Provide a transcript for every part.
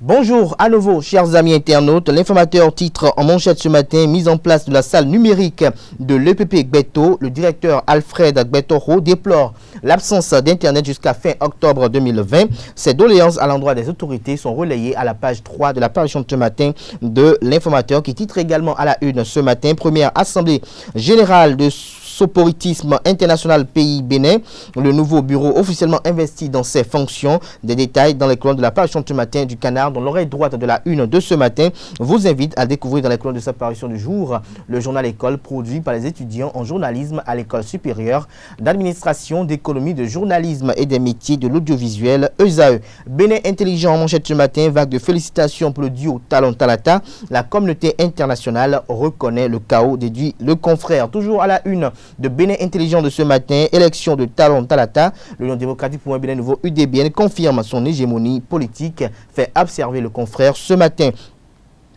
Bonjour à nouveau, chers amis internautes. L'informateur titre en manchette ce matin: mise en place de la salle numérique de l'EPP Gbeto. Le directeur Alfred Gbetoro déplore l'absence d'Internet jusqu'à fin octobre 2020. Ces doléances à l'endroit des autorités sont relayées à la page 3 de la parution de ce matin de l'informateur, qui titre également à la une ce matin: première assemblée générale de Soporitisme international pays Bénin. Le nouveau bureau officiellement investi dans ses fonctions. Des détails dans les colonnes de la parution de ce matin du Canard, dans l'oreille droite de la une de ce matin, vous invite à découvrir dans les colonnes de sa parution du jour le journal École produit par les étudiants en journalisme à l'École supérieure d'administration, d'économie, de journalisme et des métiers de l'audiovisuel ESAE. Bénin intelligent en manchette ce matin: vague de félicitations pour le duo Talon Talata. La communauté internationale reconnaît le chaos, déduit le confrère. Toujours à la une de Bénin intelligent de ce matin: élection de Talon Talata. L'Union démocratique pour un Bénin nouveau UDBN confirme son hégémonie politique, fait observer le confrère ce matin.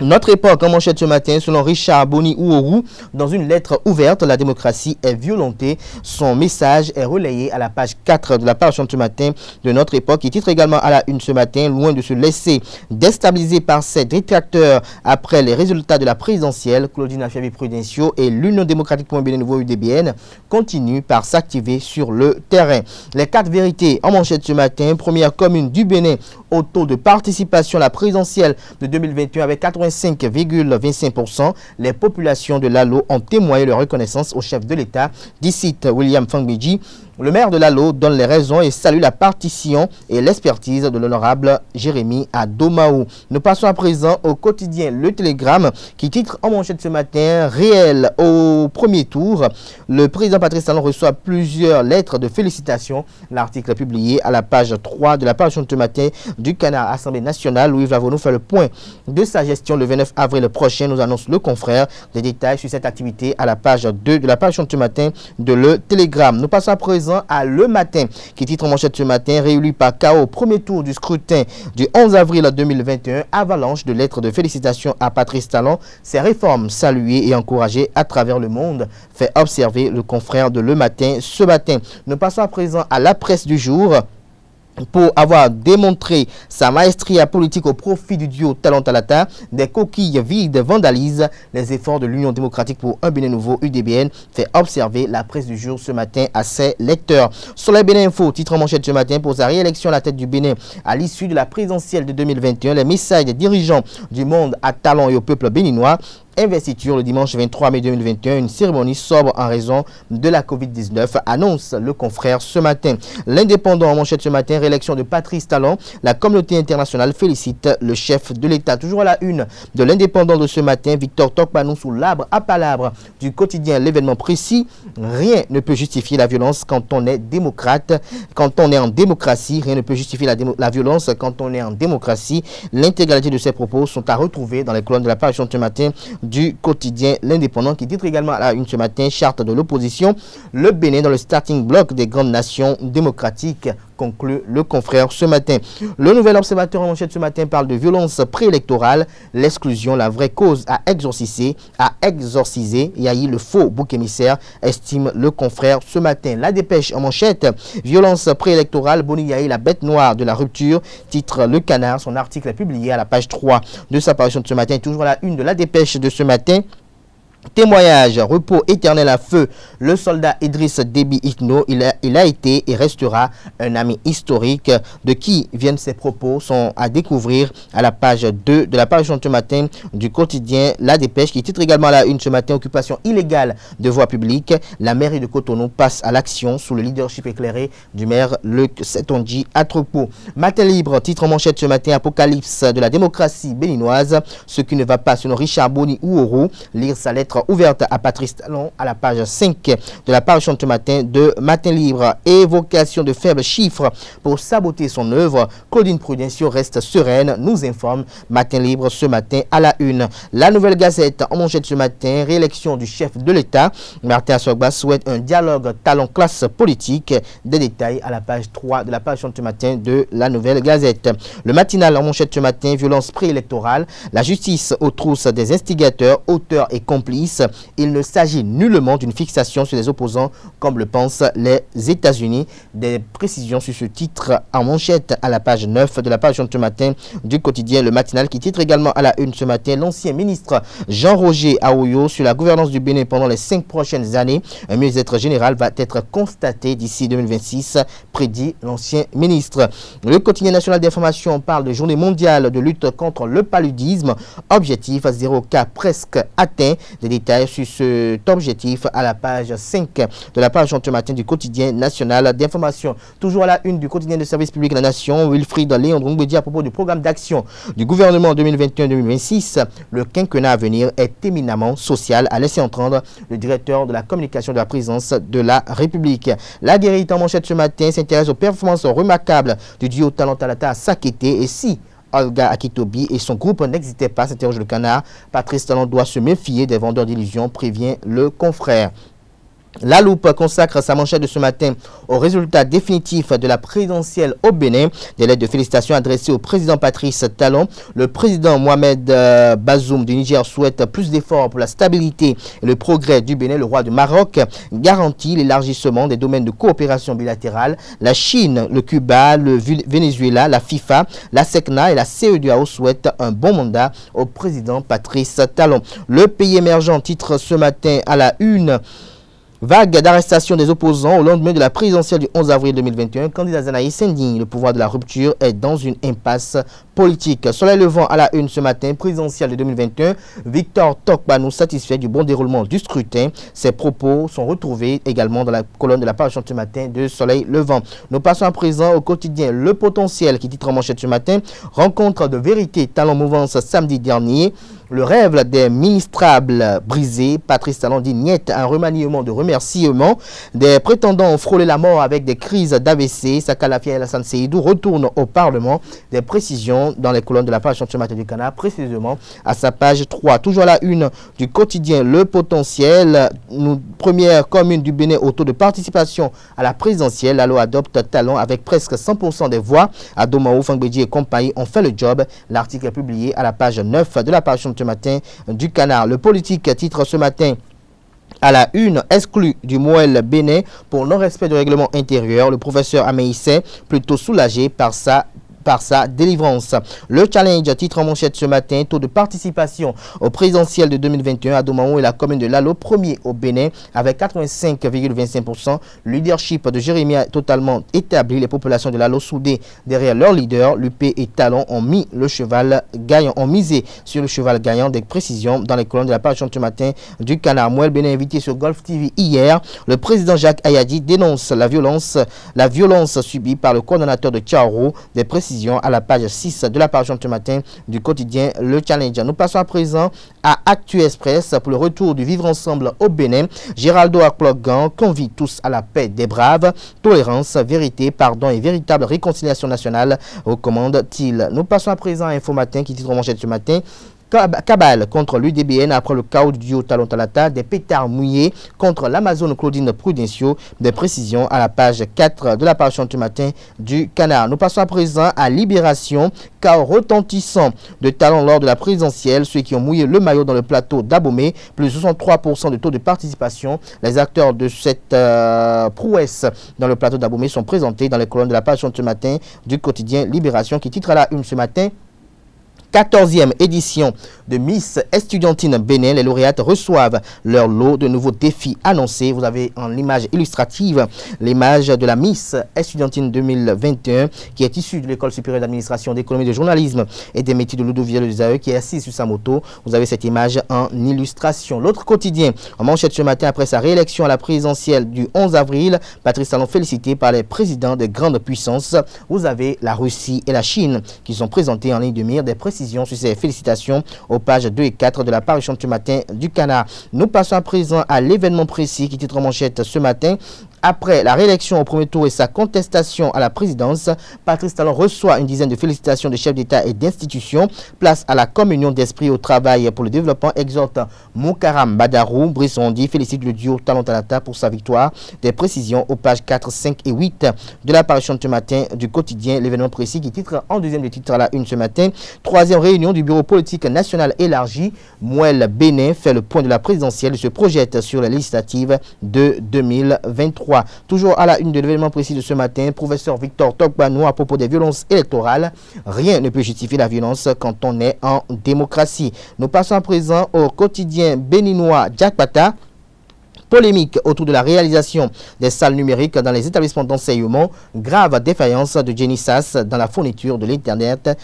Notre époque en manchette ce matin: selon Richard Boni Ouourou, dans une lettre ouverte, la démocratie est violentée. Son message est relayé à la page 4 de la parution de ce matin de Notre époque, qui titre également à la une ce matin: loin de se laisser déstabiliser par ses détracteurs après les résultats de la présidentielle, Claudine Afiavi-Prudencio et l'Union démocratique pour un Bénin nouveau UDBN continuent par s'activer sur le terrain. Les 4 vérités en manchette ce matin: première commune du Bénin au taux de participation à la présidentielle de 2021 avec 85,25%. Les populations de Lalo ont témoigné leur reconnaissance au chef de l'État, dit William Fangbiji. Le maire de Lalo donne les raisons et salue la partition et l'expertise de l'honorable Jérémy Adomaou. Nous passons à présent au quotidien Le Télégramme, qui titre en manchette ce matin: réel au premier tour. Le président Patrice Talon reçoit plusieurs lettres de félicitations. L'article est publié à la page 3 de la parution de ce matin du Canard. Assemblée nationale, Louis Vavonou fait le point de sa gestion le 29 avril prochain, nous annonce le confrère. Des détails sur cette activité à la page 2 de la parution de ce matin de Le Télégramme. Nous passons à présent à Le Matin, qui titre en manchette ce matin: réélu par KO au premier tour du scrutin du 11 avril 2021. Avalanche de lettres de félicitations à Patrice Talon. Ces réformes saluées et encouragées à travers le monde, fait observer le confrère de Le Matin ce matin. Nous passons à présent à la presse du jour. Pour avoir démontré sa maestria politique au profit du duo Talon Talata, des coquilles vides vandalisent les efforts de l'Union démocratique pour un Bénin nouveau UDBN, fait observer la presse du jour ce matin à ses lecteurs. Soleil Bénin Info titre en manchette ce matin: pour sa réélection à la tête du Bénin à l'issue de la présidentielle de 2021, les messages des dirigeants du monde à Talon et au peuple béninois. Investiture le dimanche 23 mai 2021, une cérémonie sobre en raison de la Covid-19, annonce le confrère ce matin. L'Indépendant en manchette ce matin: réélection de Patrice Talon. La communauté internationale félicite le chef de l'État. Toujours à la une de L'Indépendant de ce matin: Victor Tokpanou sous l'arbre à palabre du quotidien L'événement précis. Rien ne peut justifier la violence quand on est démocrate, quand on est en démocratie. Rien ne peut justifier la violence quand on est en démocratie. L'intégralité de ces propos sont à retrouver dans les colonnes de la parution de ce matin du quotidien L'Indépendant, qui titre également à la une ce matin: charte de l'opposition, le Bénin dans le starting block des grandes nations démocratiques, conclut le confrère ce matin. Le Nouvel Observateur en manchette ce matin parle de violence préélectorale, l'exclusion, la vraie cause à exorciser. Yahi le faux bouc émissaire, estime le confrère ce matin. La Dépêche en manchette: violence préélectorale, Boni Yahi la bête noire de la rupture, titre le Canard. Son article est publié à la page 3 de sa parution de ce matin. Toujours à la une de La Dépêche de ce matin: témoignage, repos éternel à feu. Le soldat Idriss Déby Itno, il a été et restera un ami historique. De qui viennent ces propos sont à découvrir à la page 2 de la parution de ce matin du quotidien La Dépêche, qui titre également à la une ce matin: occupation illégale de voies publiques. La mairie de Cotonou passe à l'action sous le leadership éclairé du maire Luc Setondji Atrepo. Matin Libre titre en manchette ce matin: apocalypse de la démocratie béninoise. Ce qui ne va pas, selon Richard Boni Ouourou. Lire sa lettre ouverte à Patrice Talon à la page 5 de la parution de ce matin de Matin Libre. Évocation de faibles chiffres pour saboter son œuvre, Claudine Prudencio reste sereine, nous informe Matin Libre ce matin à la une. La Nouvelle Gazette en manchette ce matin: réélection du chef de l'État. Martin Assogba souhaite un dialogue Talon-classe politique. Des détails à la page 3 de la parution de ce matin de La Nouvelle Gazette. Le Matinal en manchette ce matin: violence préélectorale, la justice aux trousses des instigateurs, auteurs et complices. police. Il ne s'agit nullement d'une fixation sur les opposants comme le pensent les États-Unis. Des précisions sur ce titre en manchette à la page 9 de la page de ce matin du quotidien Le Matinal, qui titre également à la une ce matin: l'ancien ministre Jean-Roger Aoyo sur la gouvernance du Bénin pendant les 5 prochaines années. Un mieux-être général va être constaté d'ici 2026, prédit l'ancien ministre. Le quotidien national d'information parle de journée mondiale de lutte contre le paludisme. Objectif 0 cas presque atteint. Des détails sur cet objectif à la page 5 de la page ce matin du quotidien national d'information. Toujours à la une du quotidien de service public de la nation, Wilfried Léandre Ngwedi à propos du programme d'action du gouvernement 2021-2026. Le quinquennat à venir est éminemment social, a laissé entendre le directeur de la communication de la présidence de la République. La guérite en manchette ce matin s'intéresse aux performances remarquables du duo Talon Talata à Sakété. Et si Olga Akitobi et son groupe n'existaient pas, s'interroge le Canard, Patrice Talon doit se méfier des vendeurs d'illusions, prévient le confrère. La Loupe consacre sa manchette de ce matin au résultat définitif de la présidentielle au Bénin. Des lettres de félicitations adressées au président Patrice Talon. Le président Mohamed Bazoum du Niger souhaite plus d'efforts pour la stabilité et le progrès du Bénin. Le roi du Maroc garantit l'élargissement des domaines de coopération bilatérale. La Chine, le Cuba, le Venezuela, la FIFA, la SECNA et la CEDEAO souhaitent un bon mandat au président Patrice Talon. Le pays émergent titre ce matin à la une: vague d'arrestation des opposants au lendemain de la présidentielle du 11 avril 2021. Candidat Zanaï s'indigne. Le pouvoir de la rupture est dans une impasse politique. Soleil levant à la une ce matin, présidentielle de 2021. Victor Tokpanou satisfait du bon déroulement du scrutin. Ses propos sont retrouvés également dans la colonne de la page ce matin de Soleil levant. Nous passons à présent au quotidien Le Potentiel, qui titre en manchette ce matin: rencontre de vérité, talent mouvance samedi dernier. Le rêve des ministrables brisé. Patrice Talon dit niet à un remaniement de remerciements. Des prétendants ont frôlé la mort avec des crises d'AVC. Sakalafia El Hassan Seydou retourne au Parlement. Des précisions dans les colonnes de la page ce matin du Canard, précisément à sa page 3. Toujours à la une du quotidien Le Potentiel. Première commune du Bénin au taux de participation à la présidentielle. Lalo adopte Talon avec presque 100% des voix. Adomaou, Fangbedi et compagnie ont fait le job. L'article est publié à la page 9 de la page ce matin du Canard. Le Politique titre ce matin à la une: exclu du Moël Bénin pour non-respect du règlement intérieur. Le professeur Ameïsset plutôt soulagé par sa délivrance. Le Challenge titre en manchette ce matin: taux de participation au présidentiel de 2021. Adomaou est la commune de Lalo, premier au Bénin avec 85,25%. Leadership de Jérémy totalement établi. Les populations de Lalo soudées derrière leur leader. L'UP et Talon ont mis le cheval gagnant, ont misé sur le cheval gagnant. Des précisions dans les colonnes de la page ce matin du Canard. Moël Bénin invité sur Golf TV hier. Le président Jacques Ayadi dénonce la violence subie par le coordonnateur de Tcharo. Des précisions à la page 6 de la page ce matin du quotidien Le Challenger. Nous passons à présent à Actu Express pour le retour du vivre ensemble au Bénin. Géraldo Akplogan convie tous à la paix des braves. Tolérance, vérité, pardon et véritable réconciliation nationale, recommande-t-il. Nous passons à présent à Info Matin, qui titre en manchette ce matin: cabale contre l'UDBN après le chaos du duo Talon Talata. Des pétards mouillés contre l'Amazone Claudine Prudencio. Des précisions à la page 4 de la page ce matin du Canard. Nous passons à présent à Libération. Chaos retentissant de Talon lors de la présidentielle. Ceux qui ont mouillé le maillot dans le plateau d'Abomey, plus de 63% de taux de participation. Les acteurs de cette prouesse dans le plateau d'Abomey sont présentés dans les colonnes de la page ce matin du quotidien Libération, qui titre à la une ce matin: 14e édition de Miss Estudiantine Bénin. Les lauréates reçoivent leur lot de nouveaux défis annoncés. Vous avez en image illustrative l'image de la Miss Estudiantine 2021 qui est issue de l'École supérieure d'administration, d'économie, de journalisme et des métiers de l'audiovisuel des AE, qui est assise sur sa moto. Vous avez cette image en illustration. L'autre quotidien en manchette ce matin: après sa réélection à la présidentielle du 11 avril, Patrice Talon félicité par les présidents des grandes puissances. Vous avez la Russie et la Chine qui sont présentés en ligne de mire. Des précisions sur ces félicitations aux pages 2 et 4 de la parution ce matin du Canard. Nous passons à présent à l'événement précis qui titre en manchette ce matin: Après la réélection au premier tour et sa contestation à la présidence, Patrice Talon reçoit une dizaine de félicitations de chefs d'État et d'institutions. Place à la communion d'esprit au travail pour le développement, exhorte Moukaram Badarou. Brice Ondi félicite le duo Talon Talata pour sa victoire. Des précisions aux pages 4, 5 et 8 de la parution de ce matin du quotidien. L'événement précis qui titre en deuxième de titre à la une ce matin. Troisième réunion du bureau politique national élargi. Mouel Bénin fait le point de la présidentielle et se projette sur les législatives de 2023. Toujours à la une de l'événement précis de ce matin, professeur Victor Tokbanou à propos des violences électorales. Rien ne peut justifier la violence quand on est en démocratie. Nous passons à présent au quotidien béninois Jakpata. Polémique autour de la réalisation des salles numériques dans les établissements d'enseignement. Grave défaillance de Jenny Sass dans la fourniture de l'Internet.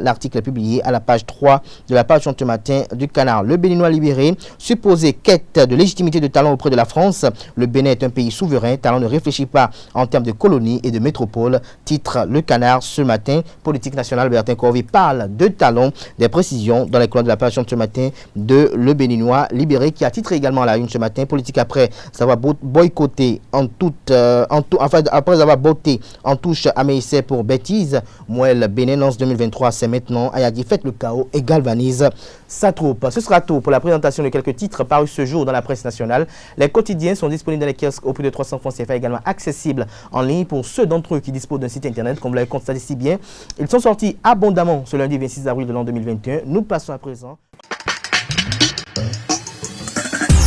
L'article est publié à la page 3 de la page de ce matin du Canard. Le Béninois libéré, supposé quête de légitimité de Talon auprès de la France. Le Bénin est un pays souverain. Talon ne réfléchit pas en termes de colonie et de métropole. Titre Le Canard ce matin. Politique nationale, Bertin Corvi parle de Talon. Des précisions dans les colonnes de la page de ce matin de Le Béninois libéré qui a titré également à la une ce matin. Politique après avoir boycotté après avoir botté en touche à Meïssé pour bêtises. Mouel Bénin lance 2023, c'est maintenant. Ayadi fait le chaos et galvanise sa troupe. Ce sera tout pour la présentation de quelques titres parus ce jour dans la presse nationale. Les quotidiens sont disponibles dans les kiosques au prix de 300 francs CFA, également accessibles en ligne pour ceux d'entre eux qui disposent d'un site internet, comme vous l'avez constaté si bien. Ils sont sortis abondamment ce lundi 26 avril de l'an 2021. Nous passons à présent